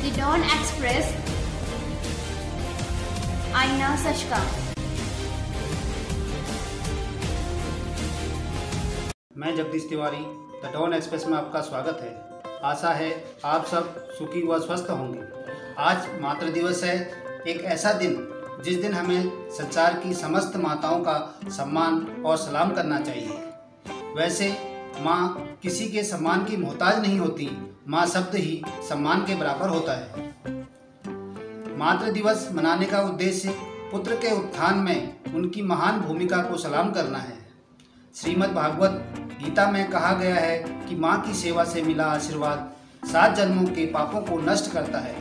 The Dawn Express, आईना सच का। मैं Jagdish Tiwari the Don Express में आपका स्वागत है। आशा है आप सब सुखी व स्वस्थ होंगे। आज मातृ दिवस है, एक ऐसा दिन जिस दिन हमें संसार की समस्त माताओं का सम्मान और सलाम करना चाहिए। वैसे माँ किसी के सम्मान की मोहताज नहीं होती, माँ शब्द ही सम्मान के बराबर होता है। मातृ दिवस मनाने का उद्देश्य पुत्र के उत्थान में उनकी महान भूमिका को सलाम करना है। श्रीमद् भागवत गीता में कहा गया है कि माँ की सेवा से मिला आशीर्वाद 7 जन्मों के पापों को नष्ट करता है।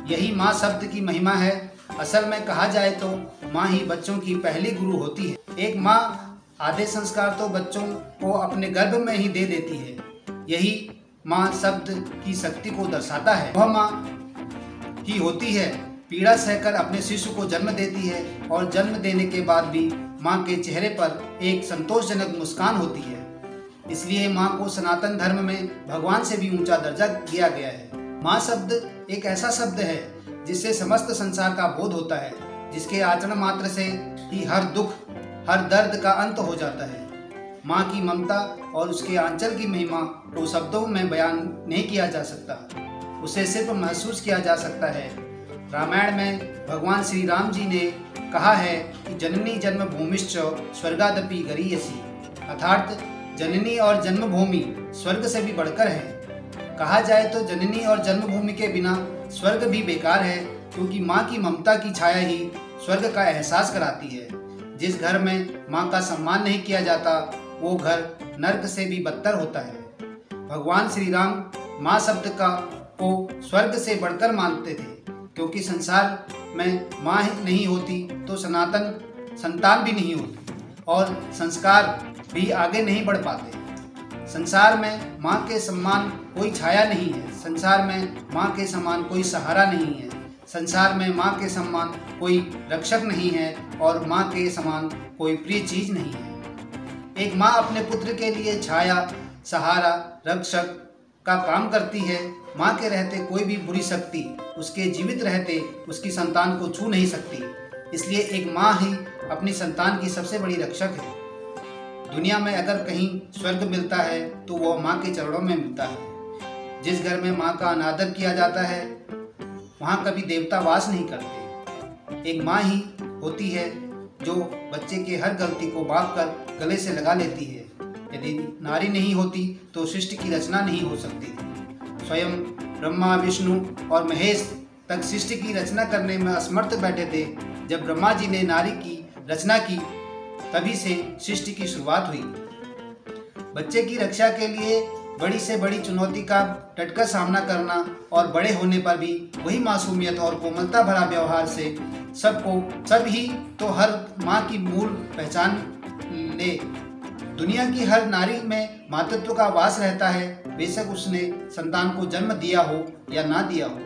यही माँ शब्द की महिमा है। असल में कहा जाए तो माँ ही बच्चों की पहली गुरु होती है। एक माँ आधे संस्कार तो बच्चों को अपने गर्भ में ही दे देती है। यही माँ शब्द की शक्ति को दर्शाता है। वह माँ ही होती है, पीड़ा सहकर अपने शिशु को जन्म देती है और जन्म देने के बाद भी माँ के चेहरे पर एक संतोषजनक मुस्कान होती है। इसलिए माँ को सनातन धर्म में भगवान से भी ऊंचा दर्जा दिया गया है। माँ शब्द एक ऐसा शब्द है जिससे समस्त संसार का बोध होता है, जिसके आचरण मात्र से ही हर दुख हर दर्द का अंत हो जाता है। माँ की ममता और उसके आंचल की महिमा को शब्दों में बयान नहीं किया जा सकता, उसे सिर्फ महसूस किया जा सकता है। रामायण में भगवान श्री राम जी ने कहा है कि जननी जन्मभूमिश्च स्वर्गादपि गरीयसी, अर्थात जननी और जन्मभूमि स्वर्ग से भी बढ़कर है। कहा जाए तो जननी और जन्मभूमि के बिना स्वर्ग भी बेकार है, क्योंकि माँ की ममता की छाया ही स्वर्ग का एहसास कराती है। जिस घर में माँ का सम्मान नहीं किया जाता वो घर नर्क से भी बदतर होता है। भगवान श्री राम माँ शब्द को स्वर्ग से बढ़कर मानते थे, क्योंकि संसार में माँ नहीं होती तो सनातन संतान भी नहीं होती और संस्कार भी आगे नहीं बढ़ पाते। संसार में माँ के समान कोई छाया नहीं है, संसार में माँ के समान कोई सहारा नहीं है, संसार में माँ के समान कोई रक्षक नहीं है और माँ के समान कोई प्रिय चीज नहीं है। एक माँ अपने पुत्र के लिए छाया, सहारा, रक्षक का काम करती है। माँ के रहते कोई भी बुरी शक्ति उसके जीवित रहते उसकी संतान को छू नहीं सकती। इसलिए एक माँ ही अपनी संतान की सबसे बड़ी रक्षक है। दुनिया में अगर कहीं स्वर्ग मिलता है तो वह माँ के चरणों में मिलता है। जिस घर में माँ का अनादर किया जाता है वहाँ कभी देवता वास नहीं करते। एक माँ ही होती है जो बच्चे के हर गलती को बांध कर गले से लगा लेती है। यदि नारी नहीं होती तो सृष्टि की रचना नहीं हो सकती थी। स्वयं ब्रह्मा, विष्णु और महेश तक सृष्टि की रचना करने में असमर्थ बैठे थे। जब ब्रह्मा जी ने नारी की रचना की तभी से सृष्टि की शुरुआत हुई। बच्चे की रक्षा के लिए बड़ी से बड़ी चुनौती का डटकर सामना करना और बड़े होने पर भी वही मासूमियत और कोमलता भरा व्यवहार से सब ही तो हर माँ की मूल पहचान ले। दुनिया की हर नारी में मातृत्व का वास रहता है, बेशक उसने संतान को जन्म दिया हो या ना दिया हो।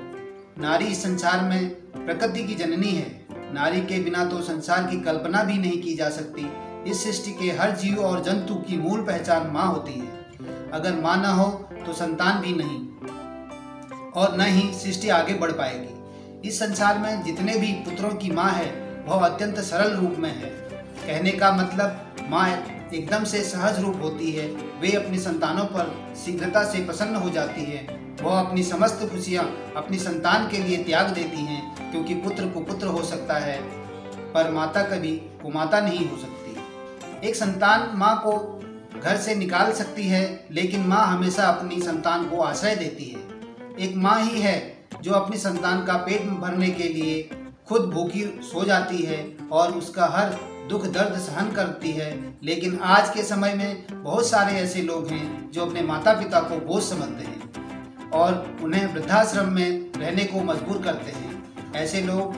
नारी इस संसार में प्रकृति की जननी है। नारी के बिना तो संसार की कल्पना भी नहीं की जा सकती। इस सृष्टि के हर जीव और जंतु की मूल पहचान माँ होती है। अगर माँ न हो तो संतान भी नहीं और न ही सृष्टि आगे बढ़ पाएगी। इस संसार में जितने भी पुत्रों की माँ है वह अत्यंत सरल रूप में है। कहने का मतलब माँ एकदम से सहज रूप होती है। वे अपनी संतानों पर शीघ्रता से प्रसन्न हो जाती है। वह अपनी समस्त खुशियाँ अपनी संतान के लिए त्याग देती हैं, क्योंकि पुत्र को पुत्र हो सकता है पर माता कभी कुमाता नहीं हो सकती। एक संतान माँ को घर से निकाल सकती है, लेकिन माँ हमेशा अपनी संतान को आश्रय देती है। एक माँ ही है जो अपनी संतान का पेट भरने के लिए खुद भूखी सो जाती है और उसका हर दुख दर्द सहन करती है। लेकिन आज के समय में बहुत सारे ऐसे लोग हैं जो अपने माता पिता को बोझ समझते हैं और उन्हें वृद्धाश्रम में रहने को मजबूर करते हैं। ऐसे लोग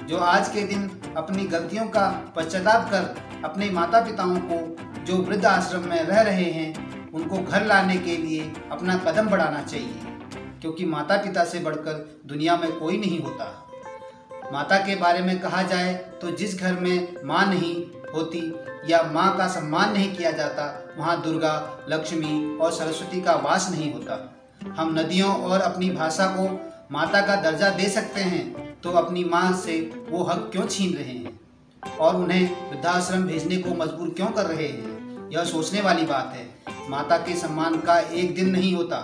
जो आज के दिन अपनी गलतियों का पश्चाताप कर अपने माता पिताओं को जो वृद्ध आश्रम में रह रहे हैं उनको घर लाने के लिए अपना कदम बढ़ाना चाहिए, क्योंकि माता पिता से बढ़कर दुनिया में कोई नहीं होता। माता के बारे में कहा जाए तो जिस घर में माँ नहीं होती या माँ का सम्मान नहीं किया जाता वहाँ दुर्गा, लक्ष्मी और सरस्वती का वास नहीं होता। हम नदियों और अपनी भाषा को माता का दर्जा दे सकते हैं तो अपनी माँ से वो हक क्यों छीन रहे हैं और उन्हें वृद्धाश्रम भेजने को मजबूर क्यों कर रहे हैं? यह सोचने वाली बात है। माता के सम्मान का एक दिन नहीं होता।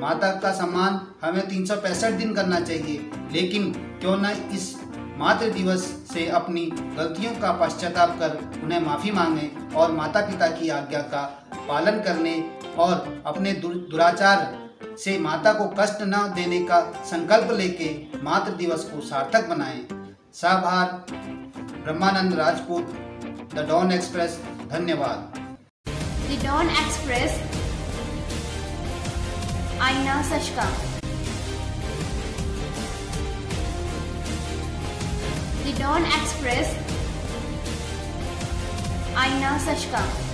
माता का सम्मान हमें 365 दिन करना चाहिए। लेकिन क्यों न इस मातृ दिवस से अपनी गलतियों का पश्चाताप कर उन्हें माफ़ी मांगें और माता पिता की आज्ञा का पालन करने और अपने दुराचार से माता को कष्ट न देने का संकल्प लेके मातृ दिवस को सार्थक बनाएं। साभार ब्रह्मानंद राजपूत, द डॉन एक्सप्रेस। धन्यवाद। The Dawn Express, आईना सच का। The Dawn Express, आईना सच का।